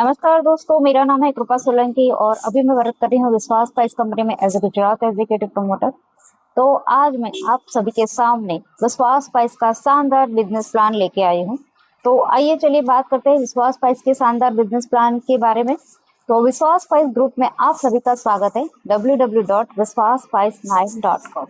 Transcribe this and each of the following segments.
नमस्कार दोस्तों, मेरा नाम है कृपा सोलंकी और अभी मैं वर्क कर रही हूँ विश्वास स्पाइस कंपनी में as a Gujarat executive promoter. तो आज मैं आप सभी के सामने विश्वास स्पाइस का शानदार बिजनेस प्लान लेके आई हूँ। तो आइए चलिए बात करते हैं विश्वास स्पाइस के शानदार बिजनेस प्लान के बारे में। तो विश्वास स्पाइस ग्रुप में आप सभी का स्वागत है www.viswasspice9.com।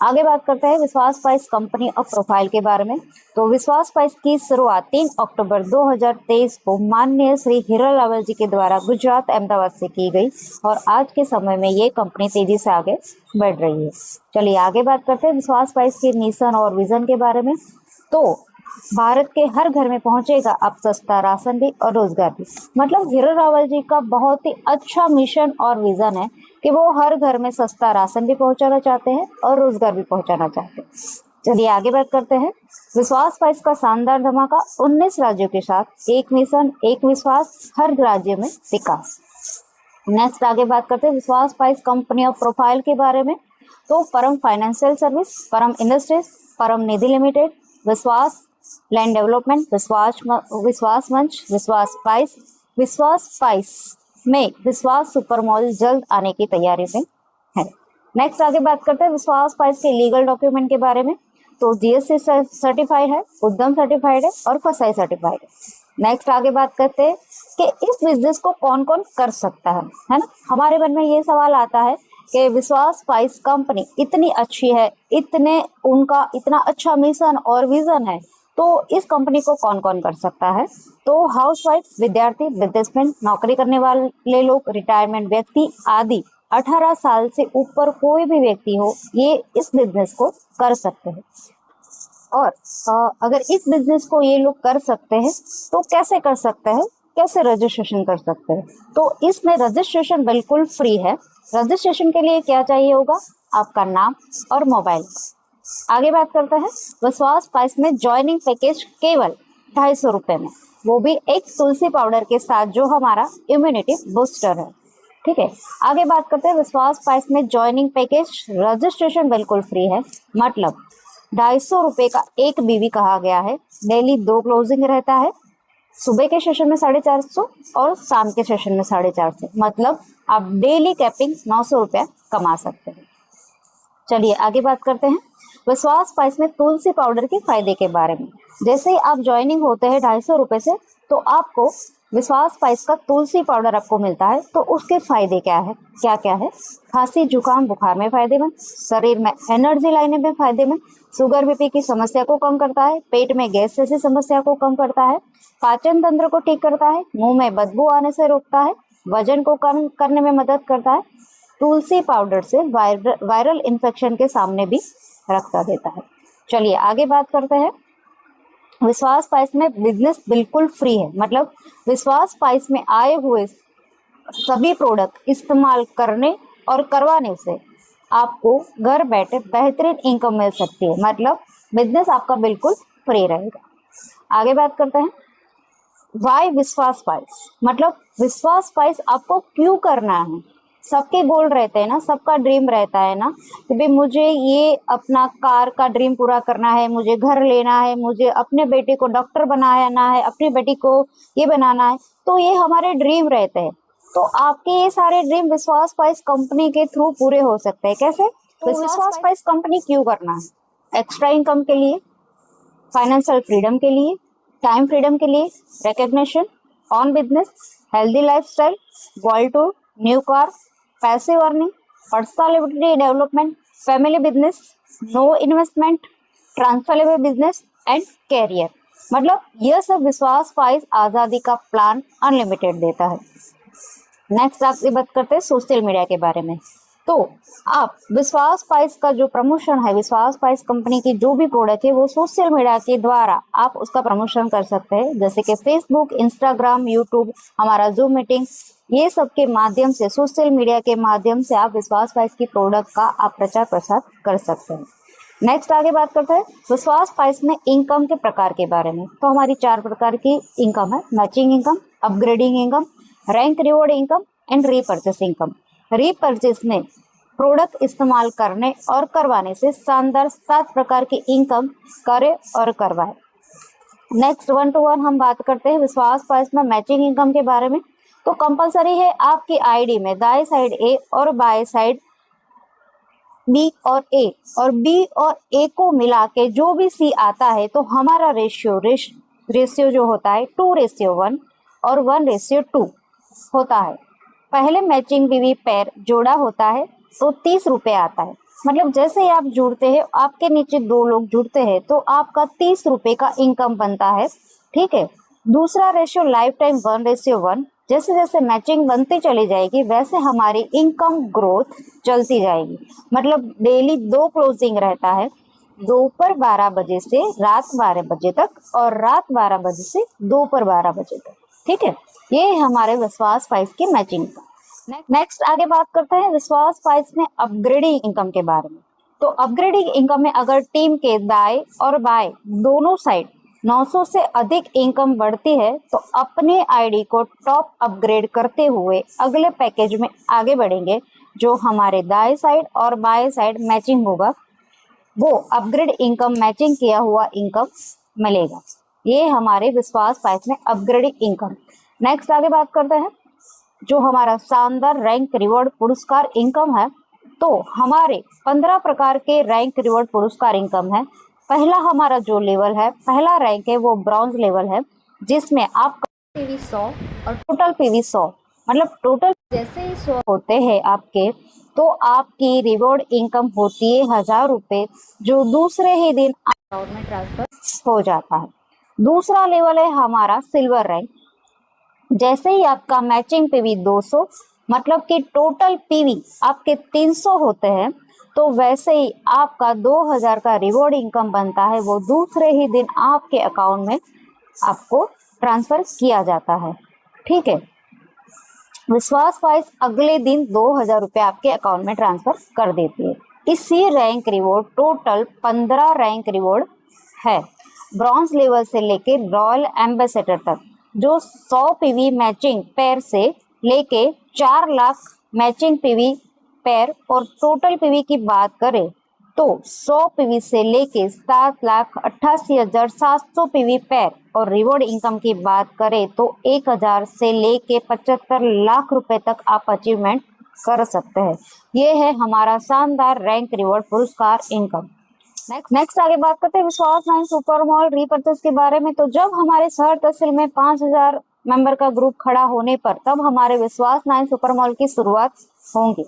आगे बात करते हैं विश्वास स्पाइस कंपनी और प्रोफाइल के बारे में। तो विश्वास स्पाइस की शुरुआत 3 अक्टूबर 2023 को माननीय श्री हीरा लावल जी के द्वारा गुजरात अहमदाबाद से की गई और आज के समय में ये कंपनी तेजी से आगे बढ़ रही है। चलिए आगे बात करते हैं विश्वास स्पाइस के मिशन और विजन के बारे में। तो भारत के हर घर में पहुंचेगा अब सस्ता राशन भी और रोजगार भी। मतलब हीरा रावल जी का बहुत ही अच्छा मिशन और विजन है कि वो हर घर में सस्ता राशन भी पहुंचाना चाहते हैं और रोजगार भी पहुंचाना चाहते हैं। चलिए आगे बात करते हैं विश्वास स्पाइस का शानदार धमाका 19 राज्यों के साथ एक मिशन एक विश्वास, हर राज्य में विकास। नेक्स्ट आगे बात करते हैं विश्वास स्पाइस कंपनी और प्रोफाइल के बारे में। तो परम फाइनेंशियल सर्विस, परम इंडस्ट्रीज, परम निधि लिमिटेड, विश्वास लैंड डेवलपमेंट, विश्वास मंच, विश्वास स्पाइस में विश्वास सुपर मॉल जल्द आने की तैयारी में है। नेक्स्ट आगे बात करते हैं विश्वास स्पाइस के लीगल डॉक्यूमेंट के बारे में। तो जीएसटी सर्टिफाइड है, उद्यम सर्टिफाइड है और फसाई सर्टिफाइड है। नेक्स्ट आगे बात करते हैं कि इस बिजनेस को कौन कौन कर सकता है ना। हमारे मन में ये सवाल आता है कि विश्वास स्पाइस कंपनी इतनी अच्छी है, उनका इतना अच्छा मिशन और विजन है, तो इस कंपनी को कौन कौन कर सकता है। तो हाउसवाइफ, विद्यार्थी, बिजनेसमैन, नौकरी करने वाले लोग, रिटायरमेंट व्यक्ति आदि 18 साल से ऊपर कोई भी व्यक्ति हो, ये इस बिजनेस को कर सकते हैं। और अगर इस बिजनेस को ये लोग कर सकते हैं तो कैसे कर सकते हैं, कैसे रजिस्ट्रेशन कर सकते हैं। तो इसमें रजिस्ट्रेशन बिल्कुल फ्री है। रजिस्ट्रेशन के लिए क्या चाहिए होगा, आपका नाम और मोबाइल। आगे बात करते हैं विश्वास स्पाइस में ज्वाइनिंग पैकेज केवल 250 रुपये में, वो भी एक तुलसी पाउडर के साथ जो हमारा इम्यूनिटी बूस्टर है। ठीक है, आगे बात करते हैं विश्वास स्पाइस में ज्वाइनिंग पैकेज रजिस्ट्रेशन बिल्कुल फ्री है। मतलब 250 रुपये का एक बीवी कहा गया है। डेली 2 क्लोजिंग रहता है, सुबह के सेशन में 450 और शाम के सेशन में 450। मतलब आप डेली कैपिंग 900 रुपया कमा सकते हैं। चलिए आगे बात करते हैं विश्वास स्पाइस में तुलसी पाउडर के फायदे के बारे में। जैसे ही आप ज्वाइनिंग होते हैं 250 रुपये से, तो आपको विश्वास स्पाइस का तुलसी पाउडर आपको मिलता है। तो उसके फायदे क्या है, क्या क्या है। खांसी जुकाम बुखार में फायदेमंद, शरीर में एनर्जी लाने में फायदेमंद, शुगर बीपी की समस्या को कम करता है, पेट में गैस जैसी समस्या को कम करता है, पाचन तंत्र को ठीक करता है, मुंह में बदबू आने से रोकता है, वजन को कम करने में मदद करता है। तुलसी पाउडर से वायरल इन्फेक्शन के सामने भी रखता देता है। चलिए आगे बात करते हैं विश्वास स्पाइस में बिजनेस बिल्कुल फ्री है। मतलब विश्वास स्पाइस में आए हुए सभी प्रोडक्ट इस्तेमाल करने और करवाने से आपको घर बैठे बेहतरीन इनकम मिल सकती है। मतलब बिजनेस आपका बिल्कुल फ्री रहेगा। आगे बात करते हैं वाई विश्वास स्पाइस। मतलब विश्वास स्पाइस आपको क्यों करना है। सबके गोल रहते हैं ना, सबका ड्रीम रहता है ना कि भाई मुझे ये अपना कार का ड्रीम पूरा करना है, मुझे घर लेना है, मुझे अपने बेटे को डॉक्टर बनाना है, अपनी बेटी को ये बनाना है। तो ये हमारे ड्रीम रहते हैं। तो आपके ये सारे ड्रीम विश्वास स्पाइस कंपनी के थ्रू पूरे हो सकते हैं। कैसे, तो विश्वास स्पाइस कंपनी क्यों करना है। एक्स्ट्रा इनकम के लिए, फाइनेंशियल फ्रीडम के लिए, टाइम फ्रीडम के लिए, recognition, on business, healthy lifestyle, world tour, new car, passive earning, personality development, family business, no investment, transferable business and career. मतलब यह सब विश्वास स्पाइस आज़ादी का प्लान अनलिमिटेड देता है। नेक्स्ट आपसे बात करते हैं सोशल मीडिया के बारे में। तो आप विश्वास स्पाइस का जो प्रमोशन है, विश्वास स्पाइस कंपनी की जो भी प्रोडक्ट है, वो सोशल मीडिया के द्वारा आप उसका प्रमोशन कर सकते हैं। जैसे कि फेसबुक, इंस्टाग्राम, यूट्यूब, हमारा जूम मीटिंग, ये सब के माध्यम से, सोशल मीडिया के माध्यम से आप विश्वास स्पाइस की प्रोडक्ट का आप प्रचार प्रसार कर सकते हैं। नेक्स्ट आगे बात करते हैं विश्वास स्पाइस में इनकम के प्रकार के बारे में। तो हमारी 4 प्रकार की इनकम है। Matching income, upgrading income, rank reward income and repurchase income. Repurchase में प्रोडक्ट इस्तेमाल करने और करवाने से शानदार 7 प्रकार की इनकम करे और करवाए। नेक्स्ट 1 to 1 हम बात करते हैं विश्वास प्राइस में मैचिंग इनकम के बारे में। तो कंपलसरी है आपकी आईडी में दाएं साइड ए और बाएं साइड बी और ए, और बी और ए को मिला के जो भी सी आता है तो हमारा रेशियो जो होता है 2:1 और 1:2 होता है। पहले मैचिंग बीवी पेयर जोड़ा होता है तो 30 रुपए आता है। मतलब जैसे ही आप जुड़ते हैं, आपके नीचे 2 लोग जुड़ते हैं तो आपका 30 रुपए का इनकम बनता है। ठीक है। दूसरा रेशियो लाइफ टाइम 1:1। जैसे जैसे मैचिंग बनती चली जाएगी वैसे हमारी इनकम ग्रोथ चलती जाएगी। मतलब डेली 2 क्लोजिंग रहता है, दोपहर 12 बजे से रात 12 बजे तक और रात 12 बजे से दोपहर 12 बजे तक। ठीक है, ये हमारे विश्वास प्राइस की मैचिंग का। नेक्स्ट आगे बात करते हैं विश्वास प्राइस में अपग्रेडिंग इनकम के बारे में। तो अपग्रेडिंग इनकम में अगर टीम के दाएं और बाएं दोनों साइड 900 से अधिक इनकम बढ़ती है तो अपने आईडी को टॉप अपग्रेड करते हुए अगले पैकेज में आगे बढ़ेंगे। जो हमारे दाएं साइड और बाएं साइड मैचिंग होगा वो अपग्रेड इनकम मैचिंग किया हुआ इनकम मिलेगा। ये हमारे विश्वास प्राइस में अपग्रेडिंग इनकम। नेक्स्ट आगे बात करते हैं जो हमारा शानदार रैंक रिवॉर्ड पुरस्कार इनकम है। तो हमारे 15 प्रकार के रैंक रिवॉर्ड पुरस्कार इनकम है। पहला हमारा जो लेवल है, पहला रैंक है वो ब्रॉन्ज लेवल है, जिसमें आपका पीवी 100 और टोटल पीवी 100, मतलब टोटल जैसे ही 100 होते हैं आपके तो आपकी रिवॉर्ड इनकम होती है 1000 रुपये, जो दूसरे ही दिन अकाउंट में ट्रांसफर हो जाता है। दूसरा लेवल है हमारा सिल्वर रैंक। जैसे ही आपका मैचिंग पीवी 200, मतलब कि टोटल पीवी आपके 300 होते हैं, तो वैसे ही आपका 2000 का रिवॉर्ड इनकम बनता है, वो दूसरे ही दिन आपके अकाउंट में आपको ट्रांसफर किया जाता है। ठीक है, विश्वास प्राइस अगले दिन 2000 रुपये आपके अकाउंट में ट्रांसफर कर देती है। इसी rank reward total 15 rank reward है, ब्रॉन्ज लेवल से लेके रॉयल एम्बेसडर तक। जो 100 पीवी मैचिंग पेयर से लेके 4 लाख मैचिंग पीवी पेयर और टोटल पीवी की बात करें तो 100 पीवी से लेके 7,88,700 पीवी पेयर और रिवॉर्ड इनकम की बात करें तो 1000 से लेके 75 लाख रुपए तक आप अचीवमेंट कर सकते हैं। ये है हमारा शानदार रैंक रिवॉर्ड पुरस्कार इनकम। नेक्स्ट आगे बात करते हैं विश्वास 9 सुपर मॉल रीपर्चेस के बारे में। तो जब हमारे शहर तहसील में 5000 मेंबर का ग्रुप खड़ा होने पर तब हमारे विश्वास 9 सुपर मॉल की शुरुआत होंगी।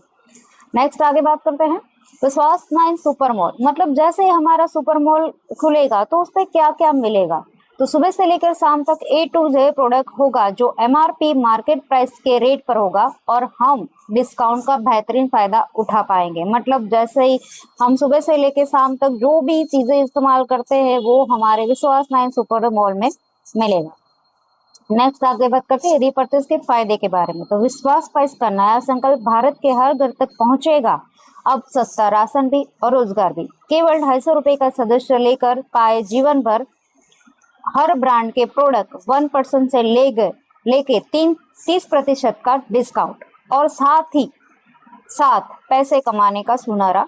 नेक्स्ट आगे बात करते हैं विश्वास 9 सुपर मॉल, मतलब जैसे ही हमारा सुपर मॉल खुलेगा तो उसमें क्या क्या मिलेगा। तो सुबह से लेकर शाम तक A to Z प्रोडक्ट होगा जो MRP मार्केट प्राइस के रेट पर होगा और हम डिस्काउंट का बेहतरीन फायदा उठा पाएंगे। मतलब जैसे ही हम सुबह से लेकर शाम तक जो भी चीजें इस्तेमाल करते हैं वो हमारे विश्वास 9 सुपर मॉल में मिलेगा। नेक्स्ट आगे बात करते हैं रीपर्चेस के फायदे के बारे में। तो विश्वास प्राइस का नया संकल्प भारत के हर घर तक पहुंचेगा। अब सस्ता राशन भी और रोजगार भी। केवल 250 रुपए का सदस्य लेकर पाए जीवन भर हर ब्रांड के प्रोडक्ट 1% से लेके 30% का डिस्काउंट और साथ ही साथ पैसे कमाने का सुनहरा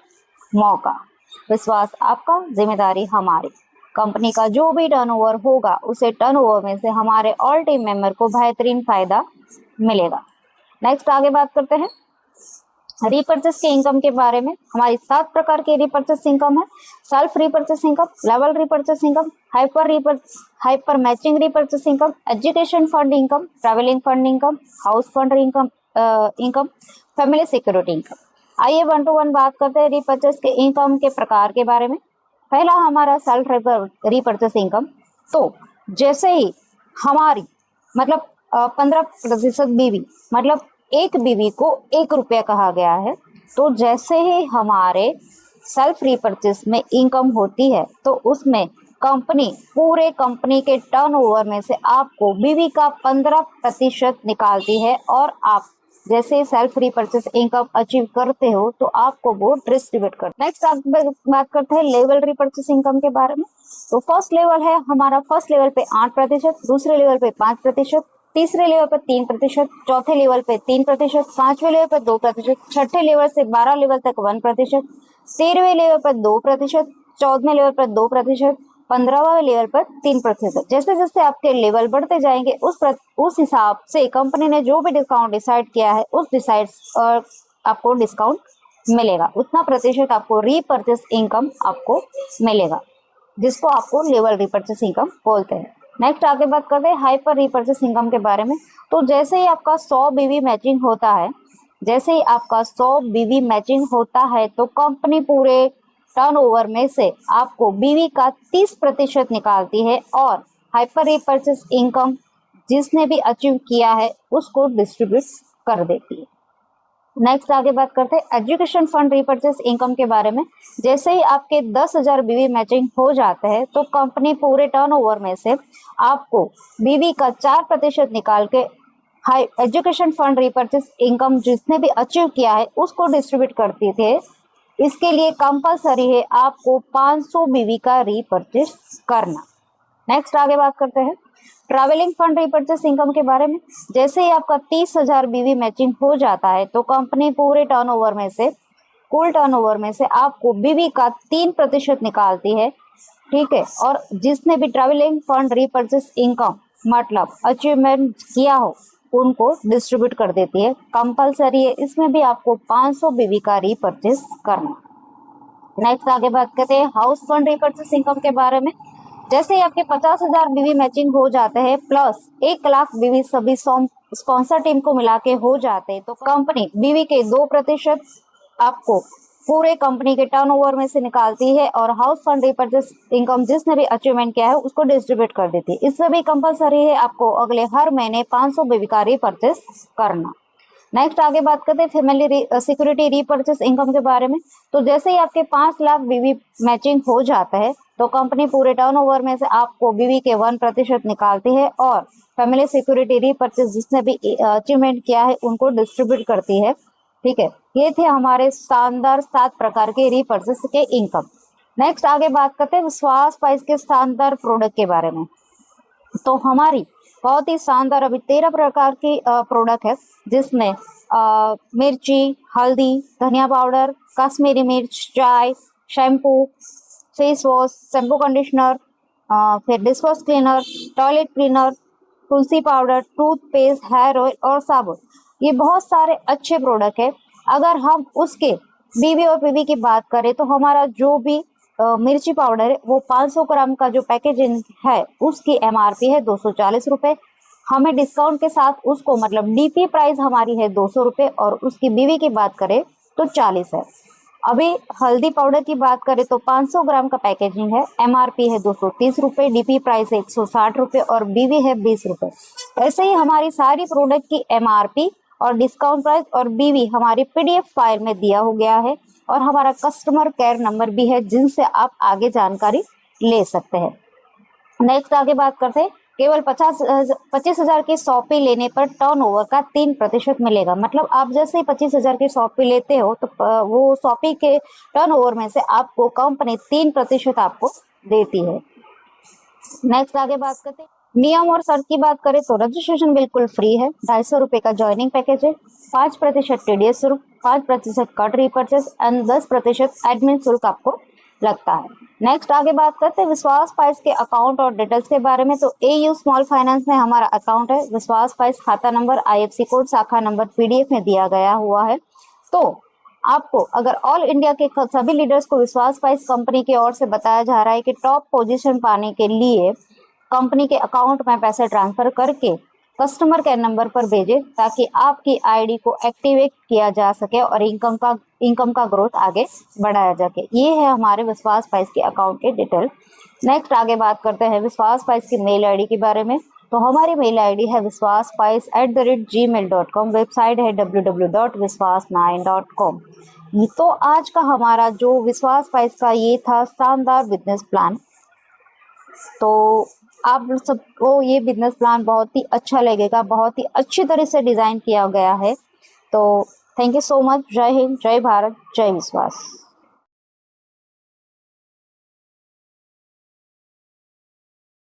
मौका। विश्वास आपका, जिम्मेदारी हमारी। कंपनी का जो भी टर्नओवर होगा उसे टर्नओवर में से हमारे ऑल टीम मेंबर को बेहतरीन फायदा मिलेगा। नेक्स्ट आगे बात करते हैं रीपर्चेस के इनकम के बारे में। हमारी 7 प्रकार के रीपर्चेस इनकम है। Self repurchase income, level repurchase income, hyper matching repurchase income, education fund income, travelling fund income, house fund income, family security income. आइए 1 to 1 बात करते हैं रीपर्चेस के इनकम के प्रकार के बारे में। पहला हमारा सेल्फ रीपर्चेस इनकम। तो जैसे ही हमारी मतलब 15% बीवी, मतलब एक बीवी को 1 रुपया कहा गया है, तो जैसे ही हमारे सेल्फ रीपर्चेस में इनकम होती है तो उसमें कंपनी पूरे कंपनी के टर्नओवर में से आपको बीवी का 15% निकालती है और आप जैसे सेल्फ रीपर्चेस इनकम अचीव करते हो तो आपको वो डिस्ट्रीब्यूट करते हैं। नेक्स्ट बात करते हैं लेवल रीपर्चेस इनकम के बारे में। तो फर्स्ट लेवल है हमारा, फर्स्ट लेवल पे 8%, दूसरे लेवल पे 5%, तीसरे लेवल पर 3%, चौथे लेवल पे 3%, पांचवें लेवल पर 2%, छठे लेवल से 12 लेवल तक 1%, 13वें लेवल पर 2%, 14वें लेवल पर 2%, 15वां लेवल पर 3%। जैसे जैसे आपके लेवल बढ़ते जाएंगे उस हिसाब से कंपनी ने जो भी डिस्काउंट डिसाइड किया है उस डिसाइड आपको डिस्काउंट मिलेगा, उतना प्रतिशत आपको रीपर्चेस इनकम आपको मिलेगा, जिसको आपको लेवल रीपर्चेस इनकम बोलते हैं। नेक्स्ट आगे बात करते हैं हाइपर रीपर्चेस इनकम के बारे में। तो जैसे ही आपका 100 बीवी मैचिंग होता है, जैसे ही आपका 100 बीवी मैचिंग होता है तो कंपनी पूरे टर्नओवर में से आपको बीवी का 30% निकालती है और हाइपर रीपर्चेस इनकम जिसने भी अचीव किया है उसको डिस्ट्रीब्यूट कर देती है। नेक्स्ट आगे बात करते हैं एजुकेशन फंड रीपर्चेस इनकम के बारे में। जैसे ही आपके 10,000 बीवी मैचिंग हो जाते हैं तो कंपनी पूरे टर्नओवर में से आपको बीवी का 4% निकाल के high education fund repurchase income जिसने भी अचीव किया है उसको डिस्ट्रीब्यूट करती थे। इसके लिए कंपलसरी है आपको 500 बीवी का रीपर्चेस करना। नेक्स्ट आगे बात करते हैं ट्रैवलिंग फंड रीपर्चेस इनकम के बारे में। जैसे ही आपका 30,000 बीवी मैचिंग हो जाता है तो कंपनी पूरे टर्नओवर में से कुल टर्नओवर में से आपको बीवी का 3% निकालती है, ठीक है। और जिसने भी ट्रैवलिंग फंड रीपर्चेस इनकम मतलब अचीवमेंट किया हो उनको डिस्ट्रीब्यूट कर देती है। कंपलसरी है, इसमें भी आपको 500 बीवी का रीपर्चेस करना। नेक्स्ट आगे बात करते हैं हाउस फंड रीपर्चेस इनकम के बारे में। जैसे ही आपके 50,000 बीवी मैचिंग हो जाते हैं प्लस 1 लाख बीवी सभी स्पॉन्सर टीम को मिला के हो जाते हैं तो कंपनी बीवी के 2% आपको पूरे कंपनी के टर्नओवर में से निकालती है और हाउस फंड रीपर्चेस इनकम जिसने भी अचीवमेंट किया है उसको डिस्ट्रीब्यूट कर देती है। इसमें भी कंपलसरी है आपको अगले हर महीने 500 बीवी का रीपर्चेस करना। नेक्स्ट आगे बात करते हैं फैमिली सिक्योरिटी रीपर्चेस इनकम के बारे में। तो जैसे ही आपके 5 लाख बीवी मैचिंग हो जाता है तो कंपनी पूरे टर्नओवर में से आपको बीवी के 1% निकालती है और फैमिली सिक्योरिटी रीपर्चेस जिसने भी अचीवमेंट किया है उनको डिस्ट्रीब्यूट करती है, ठीक है। ये थे हमारे शानदार 7 प्रकार के रीपर्चेस के इनकम। नेक्स्ट आगे बात करते हैं विश्वास प्राइस के शानदार प्रोडक्ट के बारे में। तो हमारी बहुत ही शानदार अभी 13 प्रकार की प्रोडक्ट है जिसमें मिर्ची, हल्दी, धनिया पाउडर, कश्मीरी मिर्च, चाय, shampoo, face wash, shampoo conditioner, फिर डिशवॉश क्लीनर, टॉयलेट क्लीनर, तुलसी पाउडर, टूथपेस्ट, हेयर ऑयल और साबुन। ये बहुत सारे अच्छे प्रोडक्ट है। अगर हम उसके बीवी और पीवी की बात करें तो हमारा जो भी मिर्ची पाउडर है वो 500 ग्राम का जो पैकेजिंग है उसकी MRP है 240 रुपये। हमें डिस्काउंट के साथ उसको मतलब DP प्राइस हमारी है 200 रुपये और उसकी बीवी की बात करें तो 40 है। अभी हल्दी पाउडर की बात करें तो 500 ग्राम का पैकेजिंग है, MRP है 230 रुपये, DP प्राइस है 160 रुपये और बीवी है 20 रुपये। ऐसे ही हमारी सारी प्रोडक्ट की MRP और डिस्काउंट प्राइस और बीवी हमारी PDF फाइल में दिया हो गया है और हमारा कस्टमर केयर नंबर भी है जिनसे आप आगे जानकारी ले सकते हैं। नेक्स्ट आगे बात करते हैं केवल 25,000 की शॉपी लेने पर टर्नओवर का 3% मिलेगा। मतलब आप जैसे ही 25,000 की शॉपी लेते हो तो वो शॉपी के टर्नओवर में से आपको कंपनी 3% आपको देती है। नेक्स्ट आगे बात करते हैं नियम और शर्त की बात करें तो रजिस्ट्रेशन बिल्कुल फ्री है, 250 रुपये का ज्वाइनिंग पैकेज है, 5% TDS शुल्क, 5% कट रीपर्चेस एंड 10% एडमिन शुल्क आपको लगता है। नेक्स्ट आगे बात करते हैं विश्वास प्राइस के अकाउंट और डिटेल्स के बारे में। तो AU स्मॉल फाइनेंस में हमारा अकाउंट है, विश्वास प्राइस खाता नंबर, IFC कोड, शाखा नंबर PDF में दिया गया हुआ है। तो आपको अगर ऑल इंडिया के सभी लीडर्स को विश्वास प्राइस कंपनी की ओर से बताया जा रहा है कि टॉप पोजीशन पाने के लिए कंपनी के अकाउंट में पैसे ट्रांसफर करके कस्टमर केयर नंबर पर भेजें ताकि आपकी ID को एक्टिवेट किया जा सके और इनकम का ग्रोथ आगे बढ़ाया जा सके। ये है हमारे विश्वास प्राइस के अकाउंट के डिटेल। नेक्स्ट आगे बात करते हैं विश्वास प्राइस की मेल ID के बारे में। तो हमारी मेल ID है viswaspais@gmail.com, वेबसाइट है www.viswas9.com। तो आज का हमारा जो विश्वास प्राइस का ये था शानदार बिजनेस प्लान। तो आप सबको ये बिजनेस प्लान बहुत ही अच्छा लगेगा, बहुत ही अच्छी तरह से डिज़ाइन किया गया है। तो थैंक यू सो मच। जय हिंद, जय भारत, जय विश्वास।